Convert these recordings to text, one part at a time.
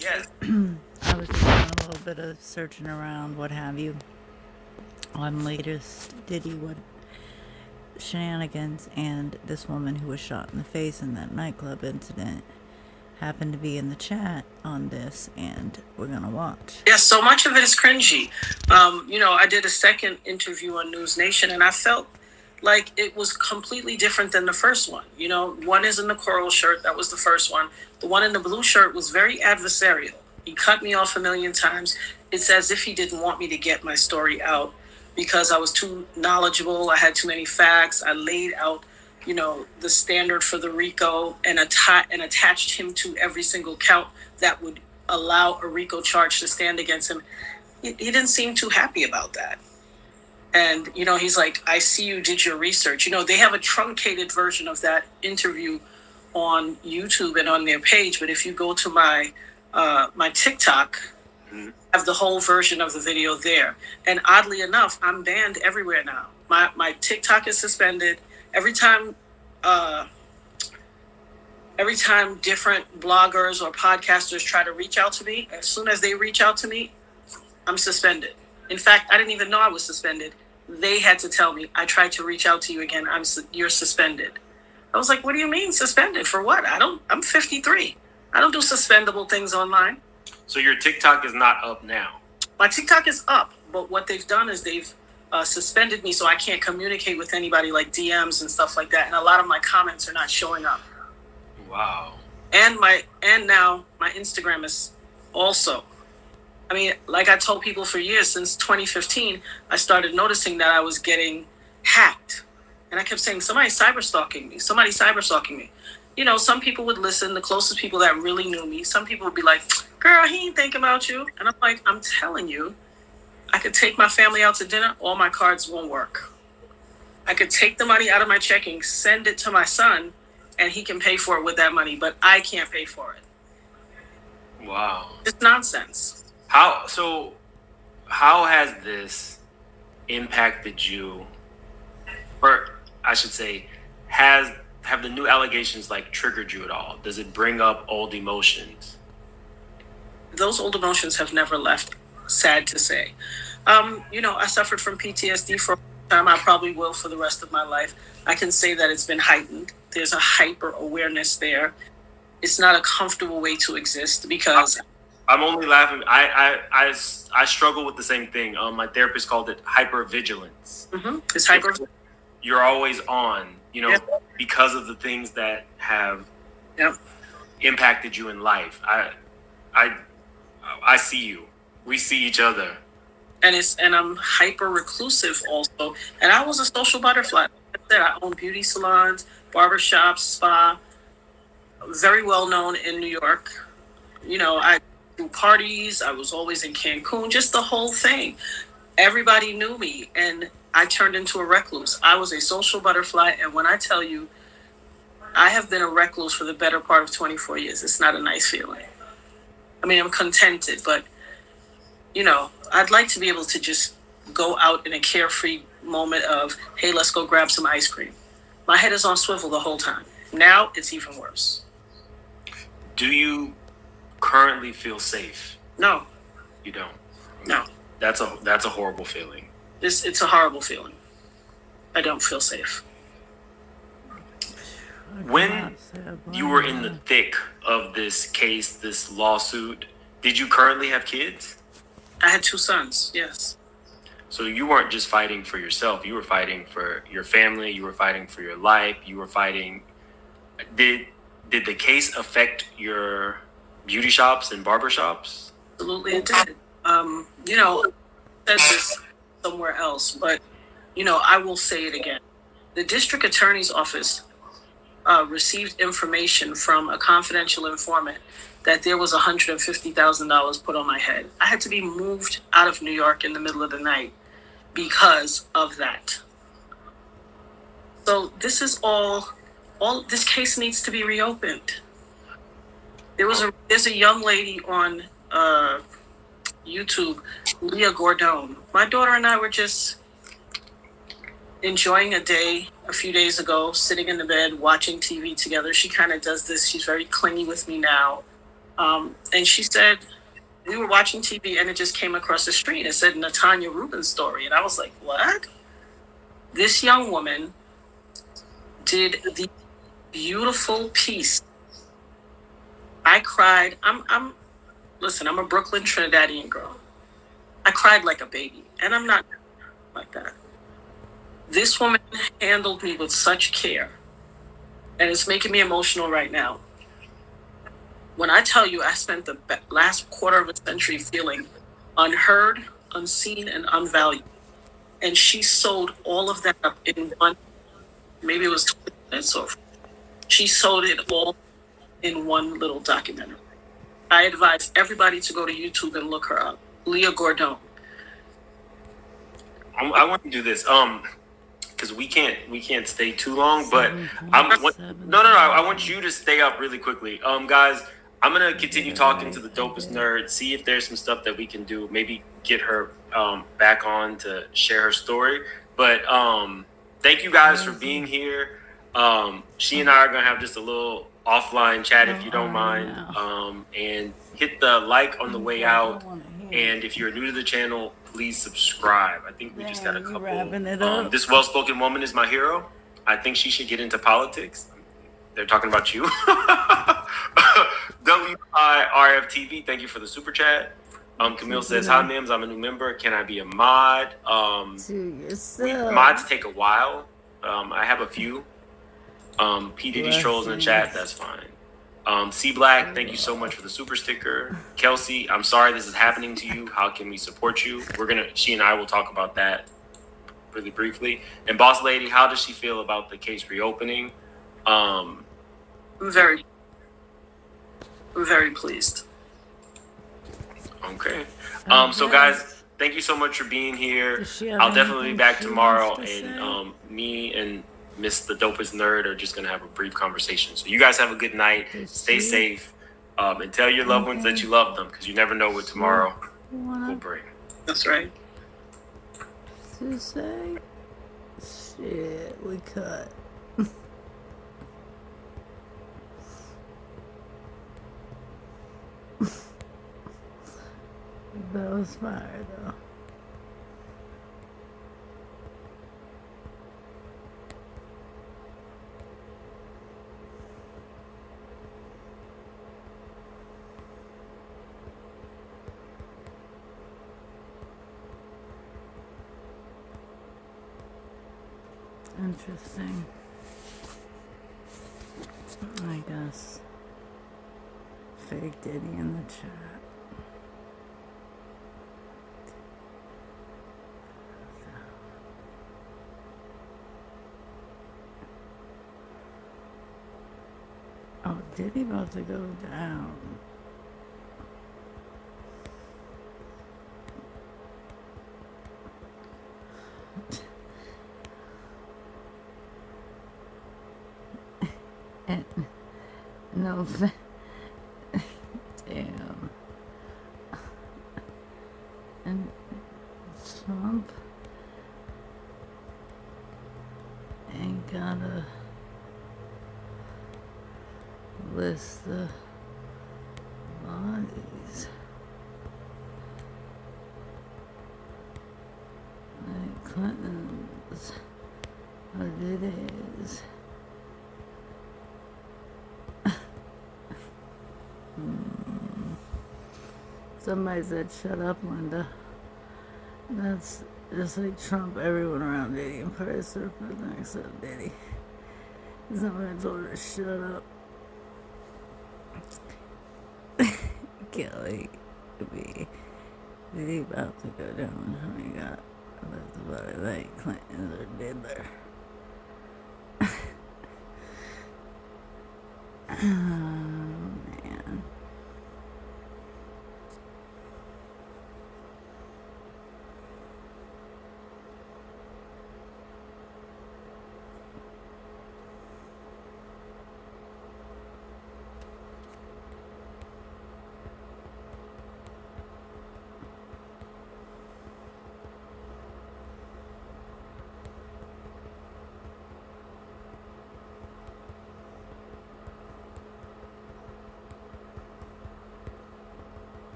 Yes. I was just doing a little bit of searching around, what have you, on latest Diddy what shenanigans, and this woman who was shot in the face in that nightclub incident happened to be in the chat on this, and we're gonna watch. Yes, so much of it is cringy. I did a second interview on News Nation, and I felt like it was completely different than the first one. One is in the coral shirt. That was the first one. The one in the blue shirt was very adversarial. He cut me off a million times. It's as if he didn't want me to get my story out because I was too knowledgeable. I had too many facts. I laid out, the standard for the RICO and attached him to every single count that would allow a RICO charge to stand against him. He didn't seem too happy about that. And, he's like, I see you did your research. They have a truncated version of that interview on YouTube and on their page. But if you go to my TikTok, I have the whole version of the video there. And oddly enough, I'm banned everywhere now. My TikTok is suspended. Every time different bloggers or podcasters try to reach out to me, as soon as they reach out to me, I'm suspended. In fact, I didn't even know I was suspended. They had to tell me, I tried to reach out to you again. You're suspended. I was like, what do you mean suspended? For what? I'm 53. I don't do suspendable things online. So your TikTok is not up now? My TikTok is up, but what they've done is they've suspended me so I can't communicate with anybody like DMs and stuff like that. And a lot of my comments are not showing up. Wow. And now my Instagram is also. I mean, like I told people for years, since 2015, I started noticing that I was getting hacked. And I kept saying, somebody's cyberstalking me. Somebody's cyberstalking me. Some people would listen, the closest people that really knew me. Some people would be like, girl, he ain't thinking about you. And I'm like, I'm telling you, I could take my family out to dinner. All my cards won't work. I could take the money out of my checking, send it to my son, and he can pay for it with that money. But I can't pay for it. Wow. It's nonsense. How has this impacted you, or I should say, have the new allegations triggered you at all? Does it bring up old emotions? Those old emotions have never left, sad to say. I suffered from PTSD for a time. I probably will for the rest of my life. I can say that it's been heightened. There's a hyper awareness there. It's not a comfortable way to exist because I'm only laughing. I struggle with the same thing. My therapist called it hypervigilance. Mm-hmm. It's hyper. You're always on, because of the things that have impacted you in life. I see you. We see each other. And I'm hyper reclusive also. And I was a social butterfly. I own beauty salons, barbershops, spa. Very well known in New York. I do parties. I was always in Cancun, just the whole thing. Everybody knew me, and I turned into a recluse. I was a social butterfly, and when I tell you, I have been a recluse for the better part of 24 years. It's not a nice feeling. I mean, I'm contented, but, I'd like to be able to just go out in a carefree moment of, hey, let's go grab some ice cream. My head is on swivel the whole time. Now it's even worse. Do you currently feel safe? No. You don't? No. That's a horrible feeling. It's a horrible feeling. I don't feel safe. When you were in the thick of this case, this lawsuit, did you currently have kids? I had 2 sons, yes. So you weren't just fighting for yourself. You were fighting for your family. You were fighting for your life. You were fighting. Did the case affect your beauty shops and barber shops? Absolutely, it did. I said this somewhere else, but, I will say it again. The district attorney's office received information from a confidential informant that there was $150,000 put on my head. I had to be moved out of New York in the middle of the night because of that. So this is all this case needs to be reopened. There's a young lady on YouTube, Leah Gordon. My daughter and I were just enjoying a day a few days ago, sitting in the bed, watching TV together. She kind of does this. She's very clingy with me now. And she said, we were watching TV and it just came across the screen. It said Natanya Rubin's story. And I was like, what? This young woman did the beautiful piece. I cried. Listen, I'm a Brooklyn Trinidadian girl. I cried like a baby, and I'm not like that. This woman handled me with such care, and it's making me emotional right now. When I tell you I spent the last quarter of a century feeling unheard, unseen, and unvalued, and she sewed all of that up in one, maybe it was 20 minutes, or she sewed it all in one little documentary. I advise everybody to go to YouTube and look her up. Leah Gordon. I want to do this. Because we can't stay too long. But no. I want you to stay up really quickly. Guys, I'm gonna continue talking to the Dopest Nerd. See if there's some stuff that we can do. Maybe get her back on to share her story. But thank you guys for being here. She and I are gonna have just a little offline chat if you don't mind. And hit the like on the way out. And if you're new to the channel, please subscribe. I think we just got a couple. This well-spoken woman is my hero. I think she should get into politics. They're talking about you. WIRFTV, thank you for the super chat. Camille says, hi, Mims, I'm a new member. Can I be a mod? Mods take a while. I have a few. P. Diddy's trolls in the chat, that's fine. C Black, thank you so much for the super sticker. Kelsey, I'm sorry this is happening to you. How can we support you? She and I will talk about that really briefly. And Boss Lady, how does she feel about the case reopening? I'm very pleased. Okay. So guys, thank you so much for being here. I'll definitely be back tomorrow, and me and Miss the Dopest Nerd are just gonna have a brief conversation. So you guys have a good night. Stay safe, and tell your loved ones that you love them, because you never know what tomorrow will bring. That's right. To say, shit, we cut. That was fire, though. Interesting. I guess. Fake Diddy in the chat. Oh, Diddy about to go down. No, damn. And Trump ain't gotta list the bodies. Like Clinton's or Diddy's. Somebody said, shut up, Linda. That's just like Trump, everyone around Diddy and Paris are president except Diddy. Somebody told her to shut up. Kelly could be Diddy about to go down. I mean, got left about it like Clinton or Diddler. Oh, man.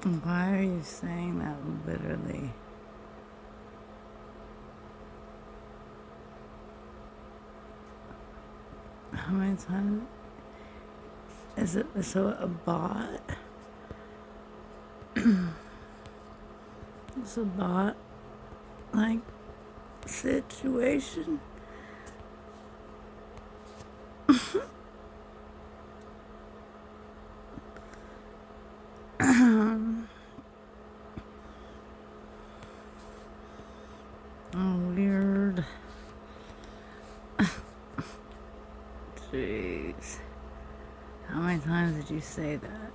Why are you saying that literally? How many times is it so a bot? It's a bot like situation. Oh, weird. Jeez. How many times did you say that?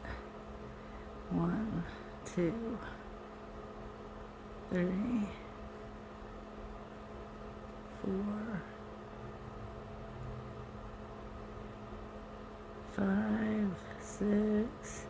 1, 2, 3, 4, 5, 6,